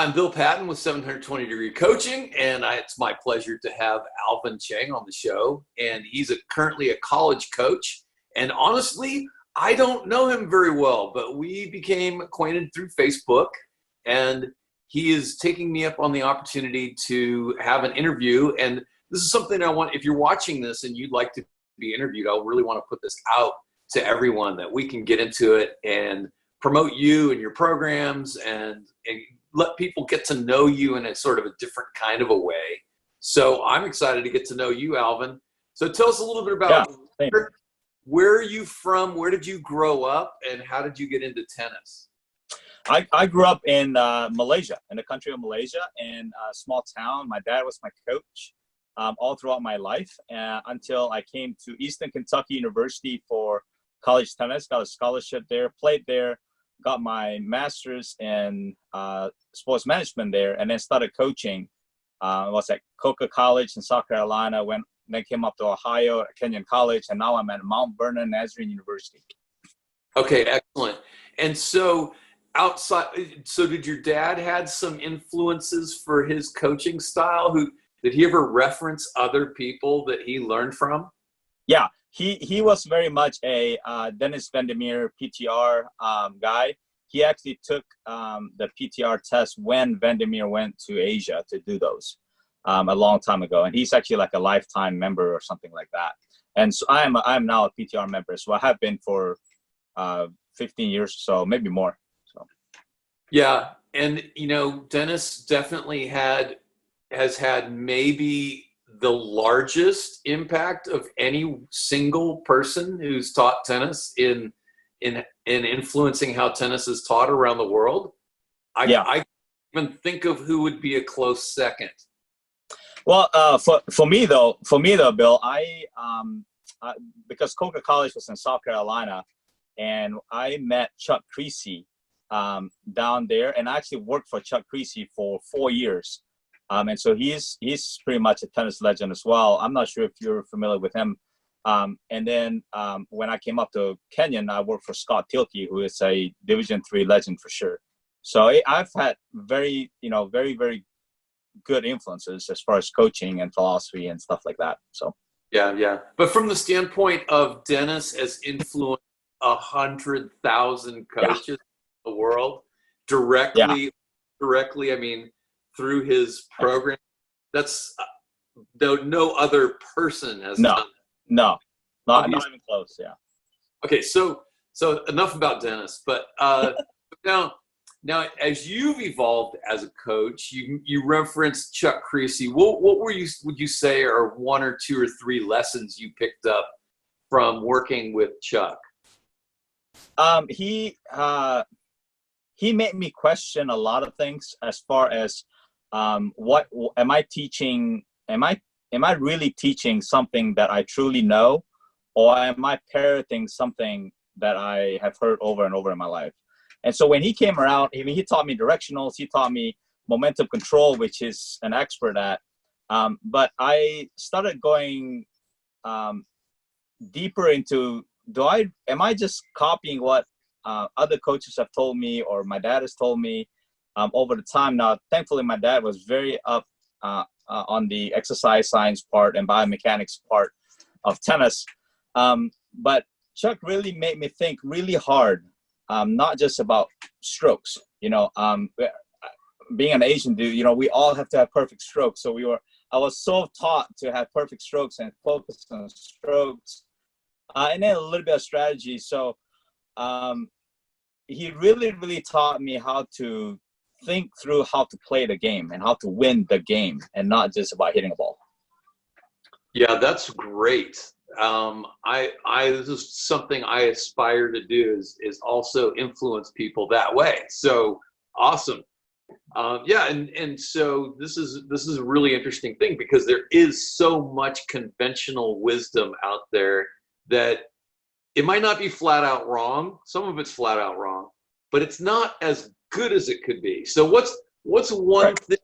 I'm Bill Patton with 720 Degree Coaching, and it's my pleasure to have Alvin Cheng on the show. And he's currently a college coach. And honestly, I don't know him very well, but we became acquainted through Facebook. And he is taking me up on the opportunity to have an interview. And this is something I want, if you're watching this and you'd like to be interviewed, I really want to put this out to everyone that we can get into it and promote you and your programs and let people get to know you in a sort of a different kind of a way. So I'm excited to get to know you, Alvin. So tell us a little bit about where are you from? Where did you grow up? And how did you get into tennis? I grew up in Malaysia, in the country of Malaysia, in a small town. My dad was my coach all throughout my life until I came to Eastern Kentucky University for college tennis, got a scholarship there, played there, got my master's in sports management there, and then started coaching. I was at Coker College in South Carolina, then came up to Ohio at Kenyon College, and now I'm at Mount Vernon Nazarene University. Okay, excellent. And so did your dad had some influences for his coaching style? Did he ever reference other people that he learned from? Yeah. He was very much a Dennis Vandermeer PTR guy. He actually took the PTR test when Vandermeer went to Asia to do those a long time ago. And he's actually like a lifetime member or something like that. And so I'm now a PTR member. So I have been for 15 years or so, maybe more. So yeah. And, Dennis definitely has had maybe the largest impact of any single person who's taught tennis in influencing how tennis is taught around the world. I can't even think of who would be a close second. Well, for me though, Bill, I because Coker College was in South Carolina, and I met Chuck Creasy down there, and I actually worked for Chuck Creasy for 4 years. And so he's pretty much a tennis legend as well. I'm not sure if you're familiar with him. And then when I came up to Kenyon, I worked for Scott Tilke, who is a Division III legend for sure. So I've had very, very good influences as far as coaching and philosophy and stuff like that. So yeah. But from the standpoint of Dennis as influenced 100,000 coaches in the world directly, I mean, through his program, that's no other person has done that. No, not even close. Yeah. Okay, so enough about Dennis, but now as you've evolved as a coach, you referenced Chuck Creasy. What would you say are one or two or three lessons you picked up from working with Chuck? He made me question a lot of things as far as what am I teaching? Am I really teaching something that I truly know, or am I parroting something that I have heard over and over in my life? And so when he came around, he taught me directionals, he taught me momentum control, which he's an expert at. But I started going deeper into, am I just copying what other coaches have told me or my dad has told me over the time? Now, thankfully, my dad was very up on the exercise science part and biomechanics part of tennis. But Chuck really made me think really hard, not just about strokes. Being an Asian dude, we all have to have perfect strokes. So I was so taught to have perfect strokes and focus on strokes, and then a little bit of strategy. So he really, really taught me how to think through how to play the game and how to win the game, and not just about hitting a ball. Yeah, that's great. This is something I aspire to do is also influence people that way. So awesome. And so this is a really interesting thing, because there is so much conventional wisdom out there that it might not be flat out wrong. Some of it's flat out wrong, but it's not as good as it could be. So what's one thing?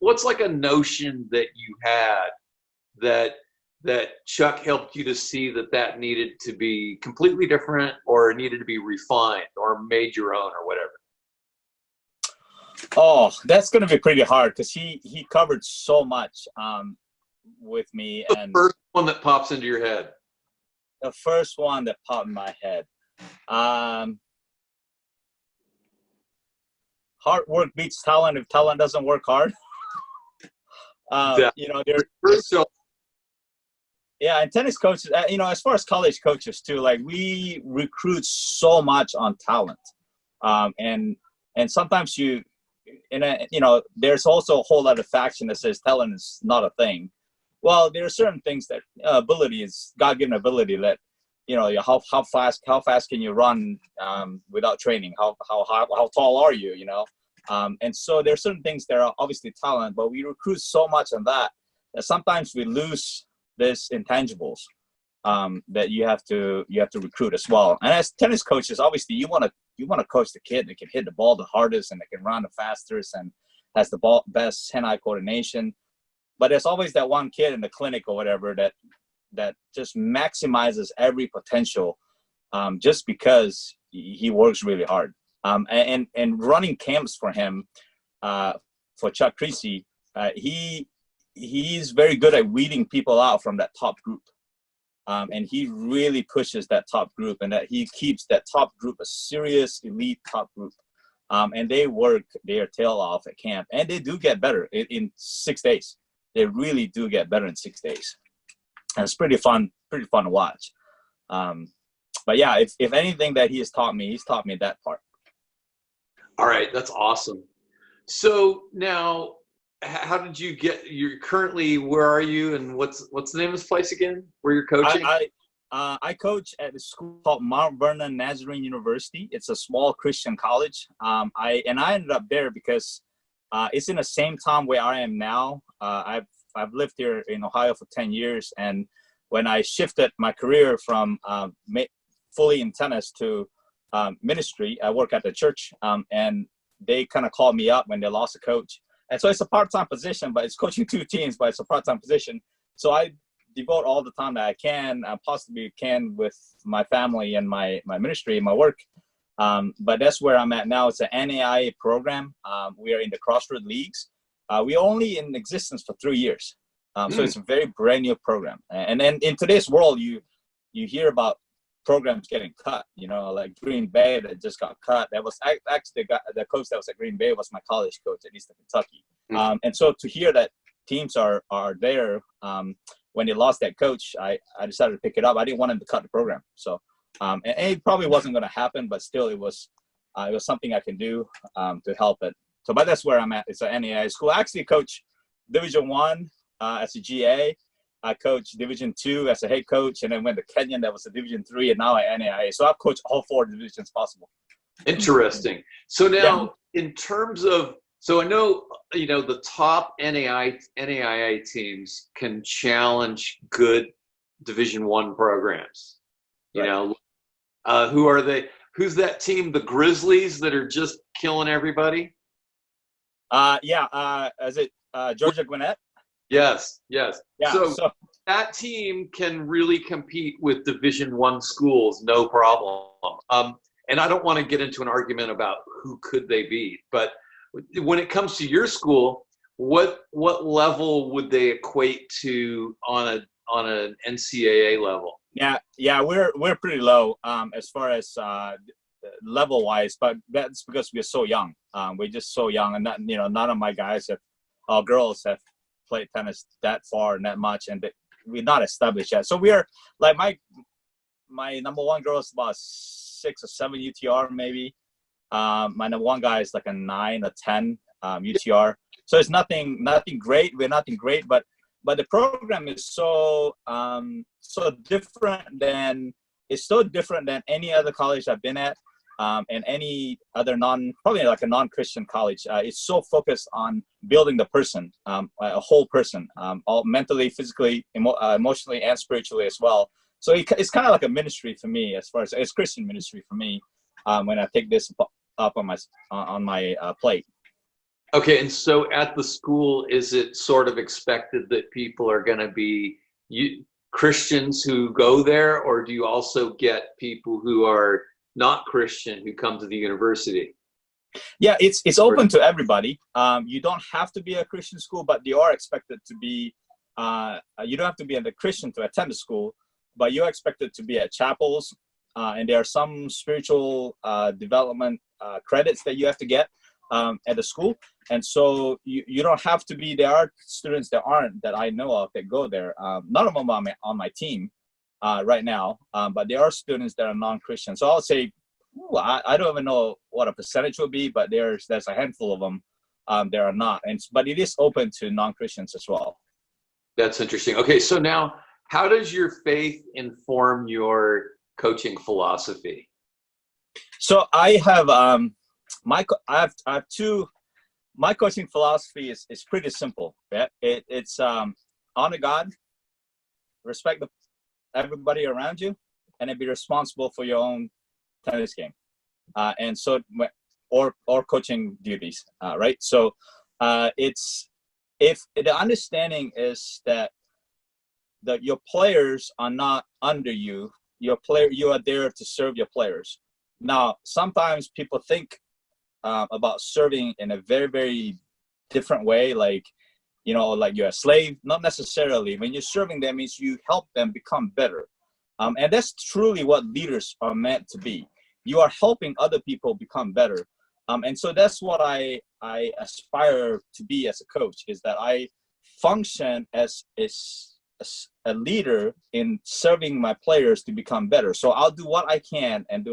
What's like a notion that you had that Chuck helped you to see that needed to be completely different, or needed to be refined, or made your own, or whatever? Oh, that's going to be pretty hard because he covered so much with me. The And first one that pops into your head. the first one that popped in my head, hard work beats talent if talent doesn't work hard. You know, yeah, and tennis coaches, you know, as far as college coaches too, like we recruit so much on talent, and sometimes you know, there's also a whole other faction that says talent is not a thing. Well, there are certain things that ability is God-given ability that, you know, how fast can you run without training? How tall are you? You know, and so there are certain things that are obviously talent, but we recruit so much on that sometimes we lose this intangibles that you have to recruit as well. And as tennis coaches, obviously you want to coach the kid that can hit the ball the hardest and that can run the fastest and has the best hand-eye coordination. But there's always that one kid in the clinic or whatever that just maximizes every potential just because he works really hard. And running camps for him, for Chuck Creasy, he's very good at weeding people out from that top group. And he really pushes that top group, and that he keeps that top group a serious elite top group. And they work their tail off at camp, and they do get better in 6 days. They really do get better in 6 days. And it's pretty fun to watch. But yeah, if anything that he's taught me that part. All right, that's awesome. So now, how did you get? You're currently, where are you, and what's the name of this place again? Where you're coaching? I coach at a school called Mount Vernon Nazarene University. It's a small Christian college. I ended up there because it's in the same town where I am now. I've lived here in Ohio for 10 years, and when I shifted my career from fully in tennis to ministry, I work at the church, and they kind of called me up when they lost a coach. And so it's a part-time position, but it's coaching 2 teams, but it's a part-time position. So I devote all the time that I can, possibly can, with my family and my ministry and my work. But that's where I'm at now. It's an NAIA program. We are in the Crossroad Leagues. We're only in existence for 3 years. So it's a very brand new program. And then in today's world, you hear about programs getting cut, you know, like Green Bay that just got cut. That was actually the coach that was at Green Bay was my college coach at Eastern Kentucky. And so to hear that teams are there, when they lost that coach, I decided to pick it up. I didn't want him to cut the program. So, and it probably wasn't going to happen, but still it was something I can do to help it. So, but that's where I'm at. It's an NAIA school. I actually coach Division I as a GA. I coached Division II as a head coach, and then went to Kenyon, that was a Division III, and now at NAIA. So I've coached all 4 divisions possible. Interesting. So now, in terms of, so I know, you know, the top NAIA teams can challenge good Division I programs. You know, who are they? Who's that team? The Grizzlies that are just killing everybody? Is it Georgia Gwinnett? Yes. Yeah. So that team can really compete with Division I schools, no problem. And I don't want to get into an argument about who could they beat, but when it comes to your school, what level would they equate to on an NCAA level? Yeah, we're pretty low as far as level wise, but that's because we're so young. We're just so young, and none of my girls have played tennis that far and that much, and we're not established yet. So we are like my number 1 girl is about 6 or 7 UTR maybe. My number 1 guy is like a 9 or 10 UTR. So it's nothing great. We're nothing great, but the program is so different than any other college I've been at. And any other probably like a non-Christian college. It's so focused on building the person, a whole person, all mentally, physically, emotionally, and spiritually as well. So it's kind of like a ministry for me, as far as it's Christian ministry for me, when I take this up on my plate. Okay, and so at the school, is it sort of expected that people are going to be Christians who go there, or do you also get people who are not Christian who come to the university? Yeah, it's open to everybody. You don't have to be a Christian school, but you are expected to be. You don't have to be a Christian to attend the school, but you're expected to be at chapels, and there are some spiritual development credits that you have to get at the school. And so you don't have to be. There are students that I know of that go there. None of them are on my team right now, but there are students that are non-Christian. So I'll say, I don't even know what a percentage will be, but there's a handful of them. There are not, but it is open to non-Christians as well. That's interesting. Okay, so now, how does your faith inform your coaching philosophy? So I have I have two. My coaching philosophy is pretty simple. Yeah, it's honor God, respect everybody around you, and then be responsible for your own tennis game, and so or coaching duties, right? So it's if the understanding is that your players are not under you, you are there to serve your players. Now, sometimes people think about serving in a very, very different way, like you're a slave. Not necessarily. When you're serving them, means you help them become better, and that's truly what leaders are meant to be. You are helping other people become better, and so that's what I aspire to be as a coach, is that I function as a leader in serving my players to become better. So I'll do what I can and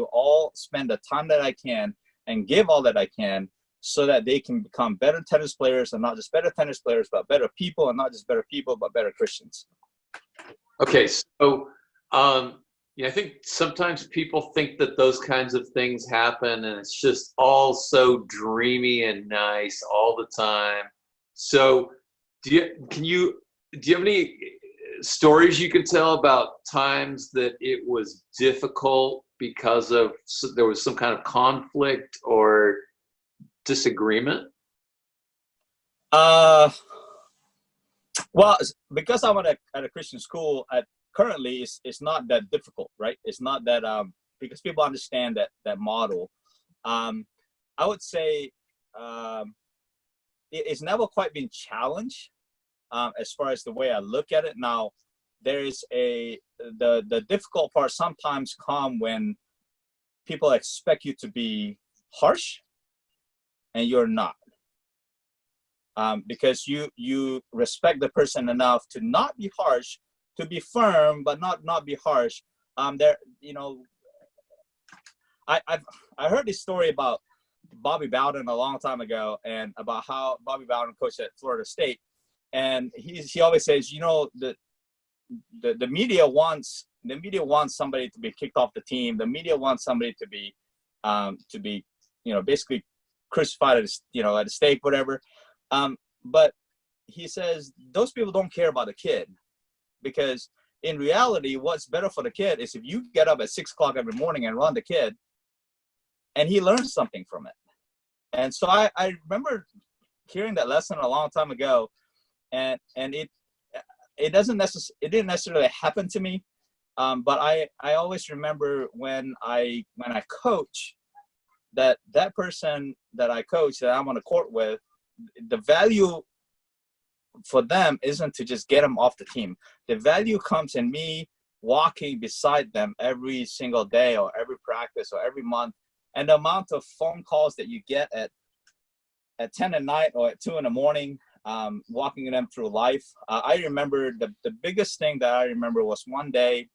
spend the time that I can and give all that I can so that they can become better tennis players, and not just better tennis players, but better people, and not just better people, but better Christians. Okay, so I think sometimes people think that those kinds of things happen and it's just all so dreamy and nice all the time. So do you have any stories you can tell about times that it was difficult because there was some kind of conflict or disagreement? Well, because I'm at a Christian school, currently it's not that difficult, right? It's not that because people understand that model. I would say it's never quite been challenged as far as the way I look at it. Now, there is the difficult part sometimes come when people expect you to be harsh and you're not. Because you respect the person enough to not be harsh, to be firm, but not be harsh. I heard this story about Bobby Bowden a long time ago, and about how Bobby Bowden coached at Florida State, and he always says, the media wants somebody to be kicked off the team. The media wants somebody to be basically crucified at the stake, whatever. But he says those people don't care about the kid, because in reality, what's better for the kid is if you get up at 6 o'clock every morning and run the kid, and he learns something from it. And so I remember hearing that lesson a long time ago, and it didn't necessarily happen to me, but I always remember when I coach, that person that I coach, that I'm on the court with, the value for them isn't to just get them off the team. The value comes in me walking beside them every single day, or every practice, or every month, and the amount of phone calls that you get at 10 at night or at 2 in the morning, walking them through life. I remember the biggest thing that I remember was one day,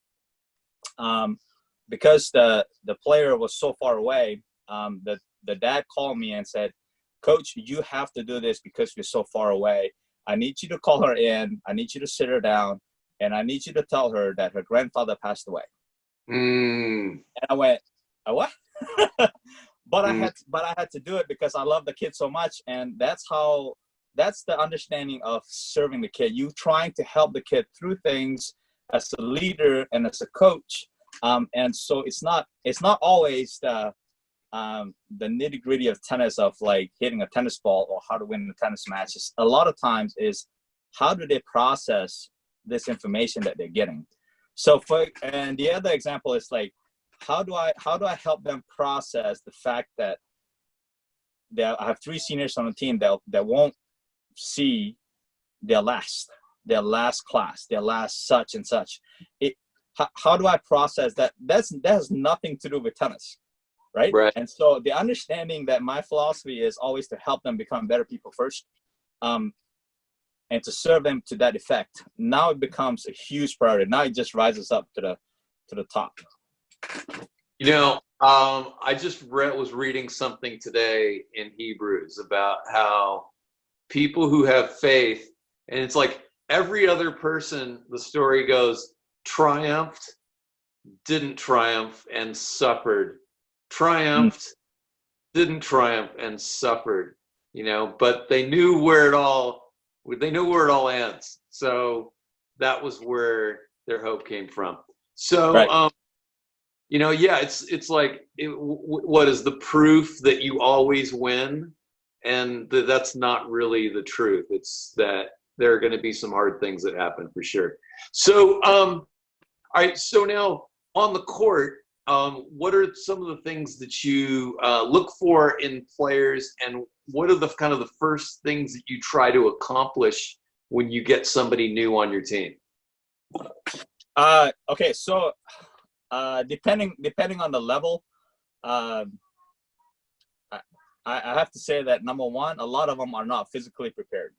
because the player was so far away, the dad called me and said, "Coach, you have to do this because you're so far away. I need you to call her in. I need you to sit her down, and I need you to tell her that her grandfather passed away." And I went, "What?" But I had to do it because I love the kid so much, and that's the understanding of serving the kid. You trying to help the kid through things as a leader and as a coach, and so it's not always the nitty-gritty of tennis, of like hitting a tennis ball or how to win the tennis matches. A lot of times is how do they process this information that they're getting. So and the other example is like, how do I help them process the fact that I have 3 seniors on the team that won't see their last class, their last such and such. How do I process that? That has nothing to do with tennis, right? And so the understanding that my philosophy is always to help them become better people first, and to serve them to that effect. Now it becomes a huge priority. Now it just rises up to the top. You know, I just was reading something today in Hebrews about how people who have faith, and it's like every other person, the story goes, triumphed, didn't triumph, and suffered. Triumphed, didn't triumph, and suffered. You know, but they knew where it all ends. So that was where their hope came from. So, you know, yeah, it's like, what is the proof that you always win? And that's not really the truth. It's that there are going to be some hard things that happen for sure. So, all right. So now on the court, what are some of the things that you look for in players, and what are the kind of the first things that you try to accomplish when you get somebody new on your team? Okay, so depending on the level, I have to say that number one, a lot of them are not physically prepared.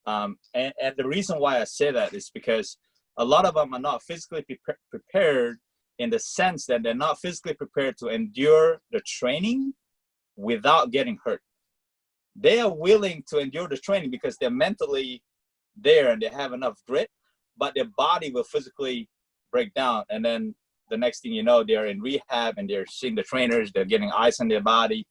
And the reason why I say that is because a lot of them are not physically prepared in the sense that they're not physically prepared to endure the training without getting hurt. They are willing to endure the training because they're mentally there and they have enough grit, but their body will physically break down. And then the next thing you know, they're in rehab and they're seeing the trainers, they're getting ice on their body.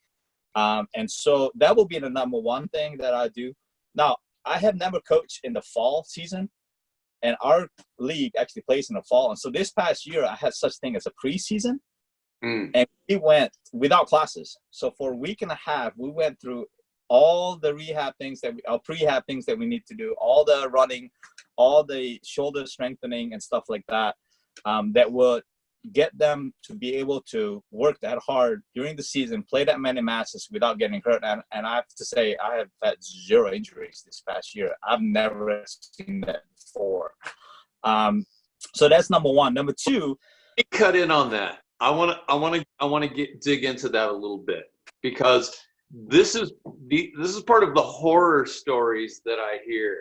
And so that will be the number one thing that I do. Now, I have never coached in the fall season, and our league actually plays in the fall. And so this past year, I had such thing as a preseason, and we went without classes. So for a week and a half, we went through all the prehab things that we need to do, all the running, all the shoulder strengthening and stuff like that, that would get them to be able to work that hard during the season, play that many matches without getting hurt. And I have to say, I have had 0 injuries this past year. I've never seen that before. So that's number one. Number two, cut in on that. I want to dig into that a little bit, because this is part of the horror stories that I hear.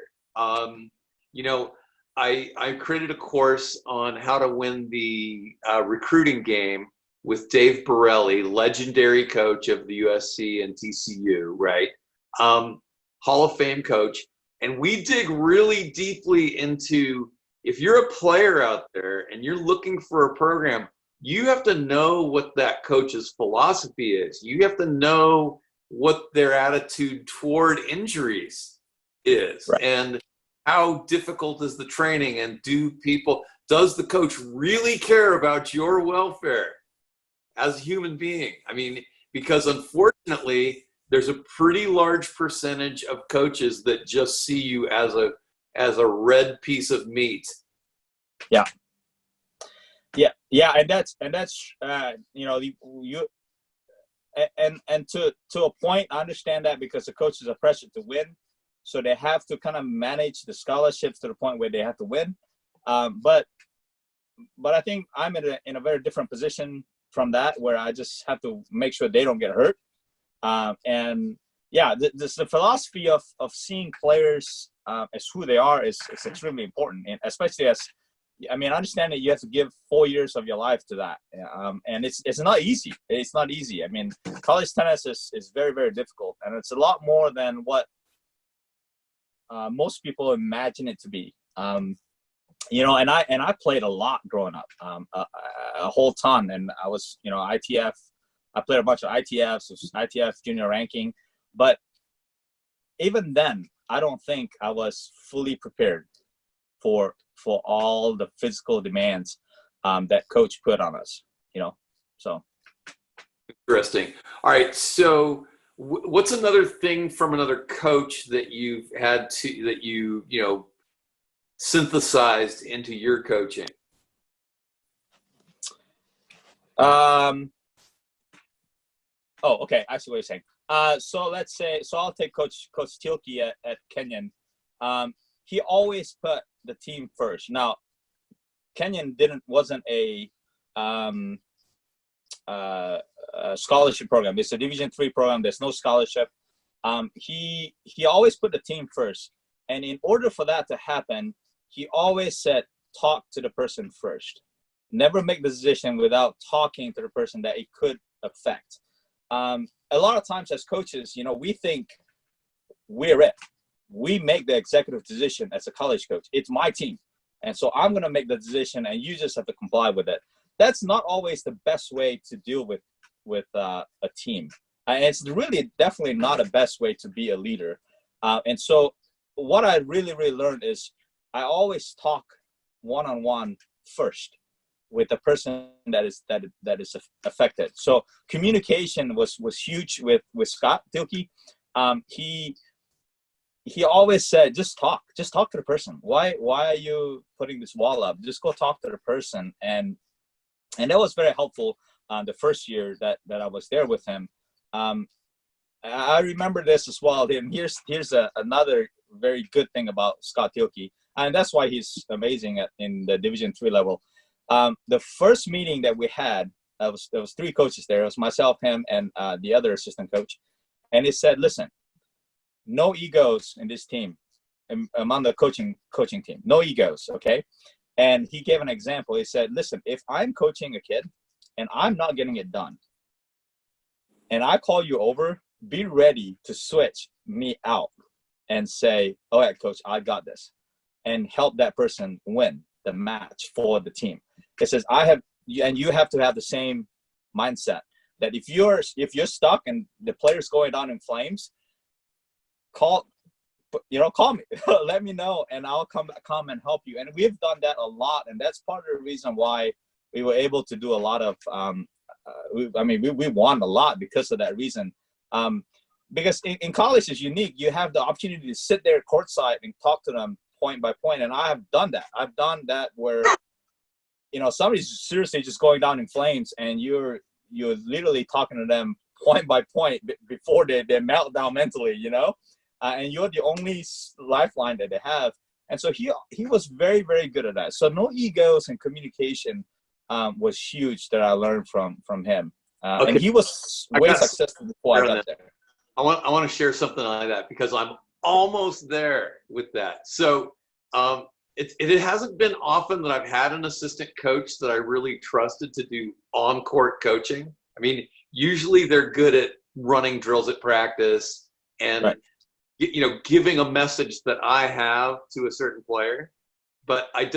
You know, I created a course on how to win the recruiting game with Dave Borelli, legendary coach of the USC and TCU, right? Hall of Fame coach. And we dig really deeply into, if you're a player out there and you're looking for a program, you have to know what that coach's philosophy is. You have to know what their attitude toward injuries is. Right. And how difficult is the training, and does the coach really care about your welfare as a human being? I mean, because unfortunately, there's a pretty large percentage of coaches that just see you as a red piece of meat. Yeah. And that's you know, and to a point, I understand that, because the coaches are pressured to win. So they have to kind of manage the scholarships to the point where they have to win. But I think I'm in a very different position from that, where I just have to make sure they don't get hurt. And yeah, the philosophy of seeing players as who they are is extremely important, and especially I understand that you have to give 4 years of your life to that. And it's not easy. It's not easy. I mean, college tennis is very, very difficult, and it's a lot more than what most people imagine it to be. You know, and I played a lot growing up, a whole ton. And I was, you know, ITF. I played a bunch of ITFs, ITF junior ranking. But even then, I don't think I was fully prepared for all the physical demands that coach put on us, you know. So interesting. All right, so what's another thing from another coach that you've had that you know synthesized into your coaching? Oh, okay. I see what you're saying. So let's say, so I'll take Coach Tilke at Kenyon. He always put the team first. Now, Kenyon wasn't a scholarship program. It's a Division III program. There's no scholarship. He always put the team first, and in order for that to happen, he always said, talk to the person first. Never make the decision without talking to the person that it could affect. A lot of times as coaches, we think we're it. We make the executive decision as a college coach. It's my team. And so I'm going to make the decision and you just have to comply with it. That's not always the best way to deal with a team. And it's really definitely not a best way to be a leader. And so what I really, really learned is I always talk one-on-one first with the person that is affected. So communication was huge with Scott Tilke. He always said, just talk to the person. Why are you putting this wall up? Just go talk to the person. And that was very helpful the first year that I was there with him. I remember this as well. And here's another very good thing about Scott Tilke, and that's why he's amazing in the Division III level. The first meeting that we had, there was 3 coaches there. It was myself, him, and the other assistant coach. And he said, listen, no egos in this team, among the coaching team. No egos, okay? And he gave an example. He said, listen, if I'm coaching a kid and I'm not getting it done, and I call you over, be ready to switch me out and say, all right, coach, I got this, and help that person win the match for the team. It says, you have to have the same mindset that if you're stuck and the player's going down in flames, call me, let me know, and I'll come and help you. And we've done that a lot, and that's part of the reason why we were able to do a lot of. We won a lot because of that reason. Because in college is unique. You have the opportunity to sit there courtside and talk to them point by point, and I have done that. I've done that where somebody's seriously just going down in flames, and you're literally talking to them point by point before they melt down mentally, and you're the only lifeline that they have. And so he was very, very good at that. So no egos and communication was huge that I learned from him. Okay. And he was way successful before I got there. I want to share something like that because I'm almost there with that. So it hasn't been often that I've had an assistant coach that I really trusted to do on-court coaching. I mean, usually they're good at running drills at practice and right. Giving a message that I have to a certain player. But I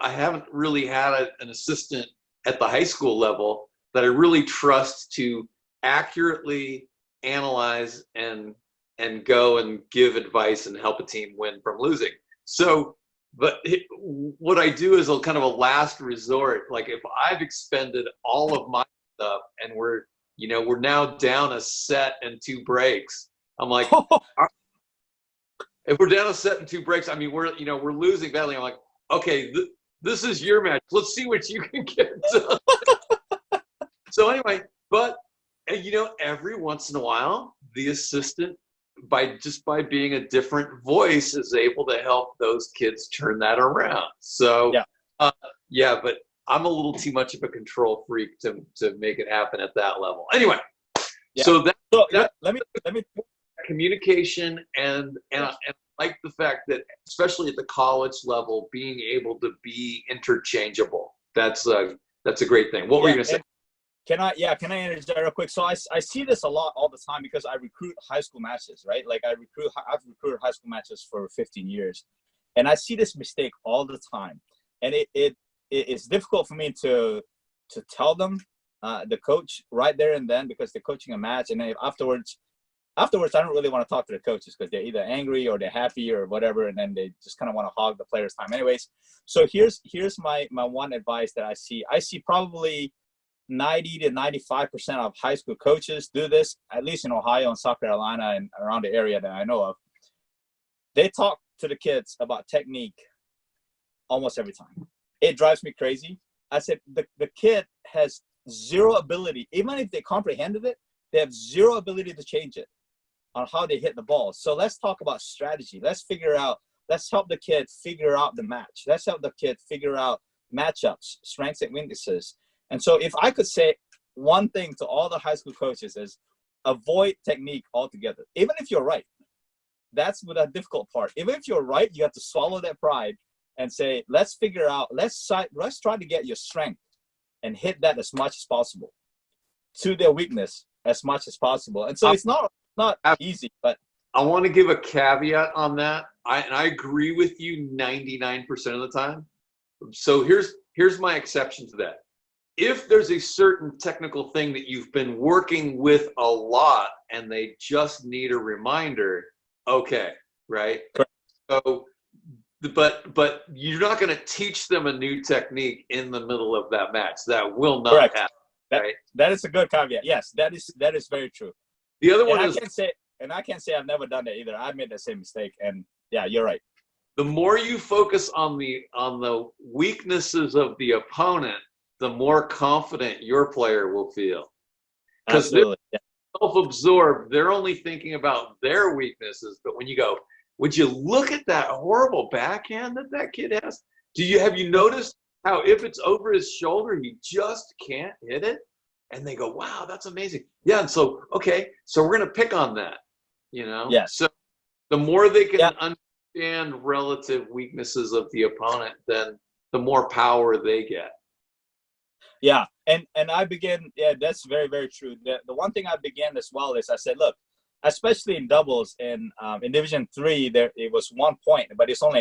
haven't really had an assistant at the high school level that I really trust to accurately analyze and go and give advice and help a team win from losing. So, what I do is kind of a last resort. Like if I've expended all of my stuff and we're now down a set and 2 breaks, I'm like, if we're down a set and 2 breaks, I mean, we're losing badly. I'm like, okay, this is your match. Let's see what you can get done. So anyway, but every once in a while, the assistant, by being a different voice, is able to help those kids turn that around. So but I'm a little too much of a control freak to make it happen at that level. Anyway, so let me communication and I like the fact that especially at the college level, being able to be interchangeable. That's a great thing. What were you gonna say? Can I interject real quick? So I see this a lot all the time because I recruit high school matches, right? Like I've recruited high school matches for 15 years, and I see this mistake all the time, and it's difficult for me to tell them, the coach right there and then, because they're coaching a match, and then afterwards I don't really want to talk to the coaches because they're either angry or they're happy or whatever, and then they just kind of want to hog the players' time. Anyways, so here's my one advice that I see. I see probably 90 to 95% of high school coaches do this, at least in Ohio and South Carolina and around the area that I know of. They talk to the kids about technique almost every time. It drives me crazy. I said the kid has zero ability, even if they comprehended it, they have zero ability to change it on how they hit the ball. So let's talk about strategy. Let's help the kid figure out the match. Let's help the kid figure out matchups, strengths and weaknesses. And so if I could say one thing to all the high school coaches is avoid technique altogether. Even if you're right, that's the difficult part. Even if you're right, you have to swallow that pride and say, let's figure out, let's try to get your strength and hit that as much as possible to their weakness as much as possible. And so it's not easy, but I want to give a caveat on that. I agree with you 99% of the time. So here's my exception to that. If there's a certain technical thing that you've been working with a lot and they just need a reminder, okay, right? Correct. So, but you're not going to teach them a new technique in the middle of that match. That will not Correct. happen. Right? That is a good caveat. Yes, that is very true. The other one I is, can't say I've never done that either. I made the same mistake, and yeah, you're right. the more you focus on the weaknesses of the opponent, the more confident your player will feel. Because they're self-absorbed, they're only thinking about their weaknesses. But when you go, would you look at that horrible backhand that kid has? Have you noticed how if it's over his shoulder, he just can't hit it? And they go, wow, that's amazing. Yeah, and so, okay, so we're going to pick on that, Yes. So the more they can understand relative weaknesses of the opponent, then the more power they get. Yeah, and I began. Yeah, that's very, very true. The one thing I began as well is I said, look, especially in doubles in Division III, it was 1 point, but it's only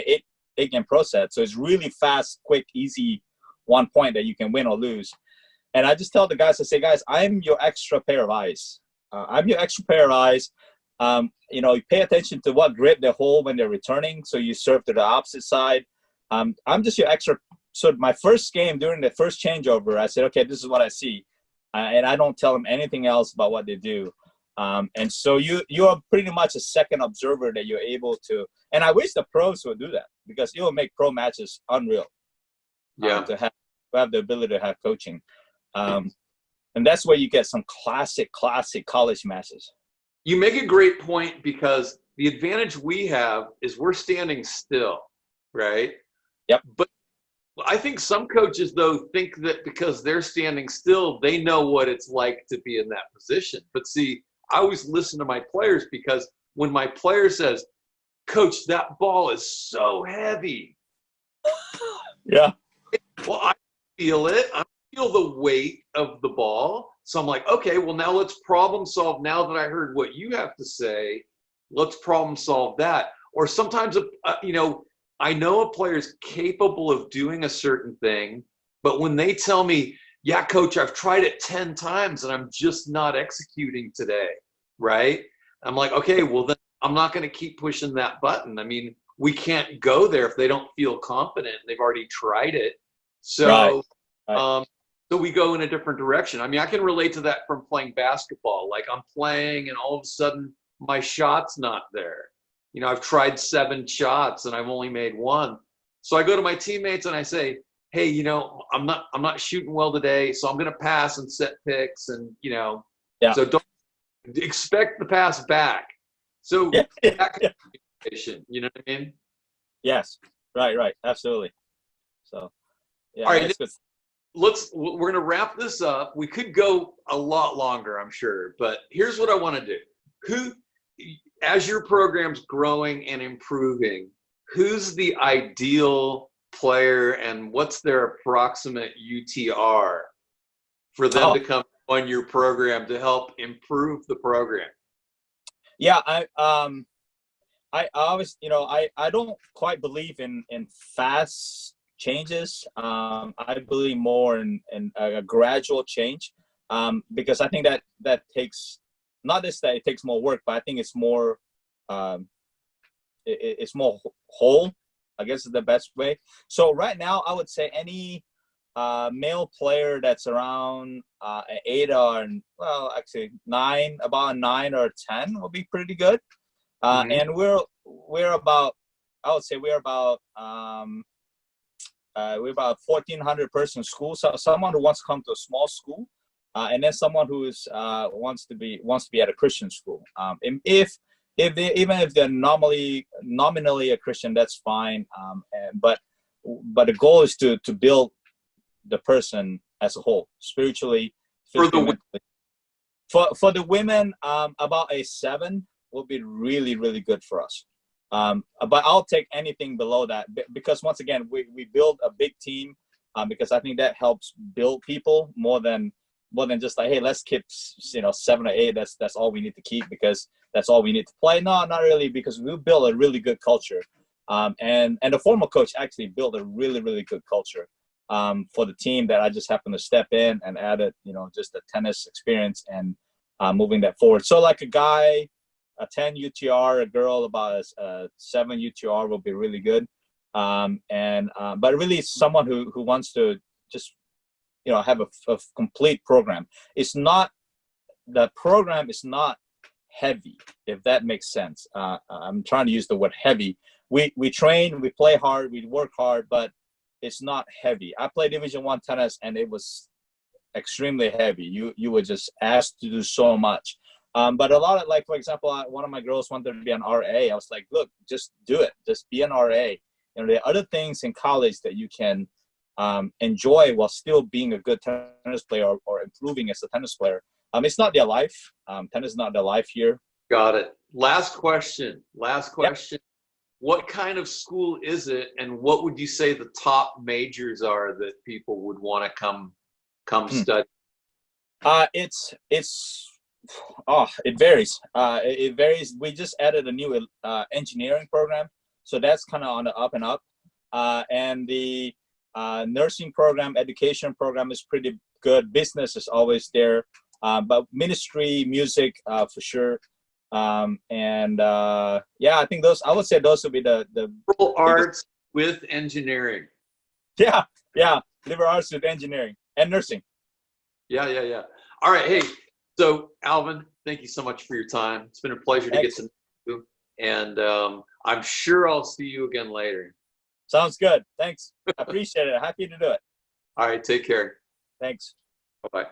eight game pro set, so it's really fast, quick, easy 1 point that you can win or lose. And I just tell the guys, I say, guys, I'm your extra pair of eyes. I'm your extra pair of eyes. You pay attention to what grip they hold when they're returning, so you serve to the opposite side. I'm just your extra. So my first game during the first changeover, I said, okay, this is what I see. And I don't tell them anything else about what they do. And so you're pretty much a second observer that you're able to. And I wish the pros would do that because it will make pro matches unreal. Yeah. To have the ability to have coaching. And that's where you get some classic college matches. You make a great point because the advantage we have is we're standing still, right? Yep. But I think some coaches, though, think that because they're standing still, they know what it's like to be in that position. But see, I always listen to my players because when my player says, Coach, that ball is so heavy. Yeah. Well, I feel it. I feel the weight of the ball. So I'm like, okay, well, now let's problem solve. Now that I heard what you have to say, let's problem solve that. Or sometimes, I know a player's capable of doing a certain thing, but when they tell me, yeah, coach, I've tried it 10 times and I'm just not executing today, right? I'm like, okay, well, then I'm not going to keep pushing that button. I mean, we can't go there if they don't feel confident. They've already tried it. So, Right. So we go in a different direction. I mean, I can relate to that from playing basketball. Like I'm playing and all of a sudden my shot's not there. I've tried 7 shots and I've only made 1. So I go to my teammates and I say, hey, I'm not shooting well today, so I'm going to pass and set picks and, so don't expect the pass back. So that communication, you know what I mean? Yes. Right. Absolutely. So, yeah. All right. We're going to wrap this up. We could go a lot longer, I'm sure, but here's what I want to do. As your program's growing and improving, who's the ideal player and what's their approximate UTR for them to come on your program to help improve the program? Yeah, I always, I don't quite believe in fast changes. I believe more in a gradual change, because I think that takes, not just that it takes more work, but I think it's more it's more whole, I guess is the best way. So right now I would say any male player that's around 8 or, well, actually 9, about 9 or 10 will be pretty good. And we're about, I would say we're about 1,400 person school. So someone who wants to come to a small school, and then someone who's wants to be at a Christian school. And if they, even if they're nominally a Christian, that's fine. But the goal is to build the person as a whole, spiritually, physically, mentally. For the women, about a 7 will be really, really good for us. But I'll take anything below that, because once again, we build a big team, because I think that helps build people more than just like, hey, let's keep 7 or 8. That's all we need to keep because that's all we need to play. No, not really, because we built a really good culture. And the former coach actually built a really, really good culture for the team that I just happened to step in and added, just the tennis experience and moving that forward. So like a 10 UTR, a girl about a 7 UTR will be really good. But really someone who wants to just, have a complete program. The program is not heavy, if that makes sense. I'm trying to use the word heavy. We train, we play hard, we work hard, but it's not heavy. I played Division I tennis and it was extremely heavy. You were just asked to do so much. But a lot of, like, for example, one of my girls wanted to be an RA. I was like, look, just do it. Just be an RA. There are other things in college that you can enjoy while still being a good tennis player or improving as a tennis player. It's not their life. Tennis is not their life here. Got it. Last question. Yep. What kind of school is it, and what would you say the top majors are that people would want to come study? It varies. It varies. We just added a new engineering program, so that's kind of on the up and up. And the nursing program, education program is pretty good. Business is always there, but ministry, music, for sure. I think I would say those would be the liberal arts with engineering. Yeah, liberal arts with engineering and nursing. Yeah. All right, hey. So, Alvin, thank you so much for your time. It's been a pleasure to get to know you, and I'm sure I'll see you again later. Sounds good. Thanks. I appreciate it. Happy to do it. All right, take care. Thanks. Bye-bye.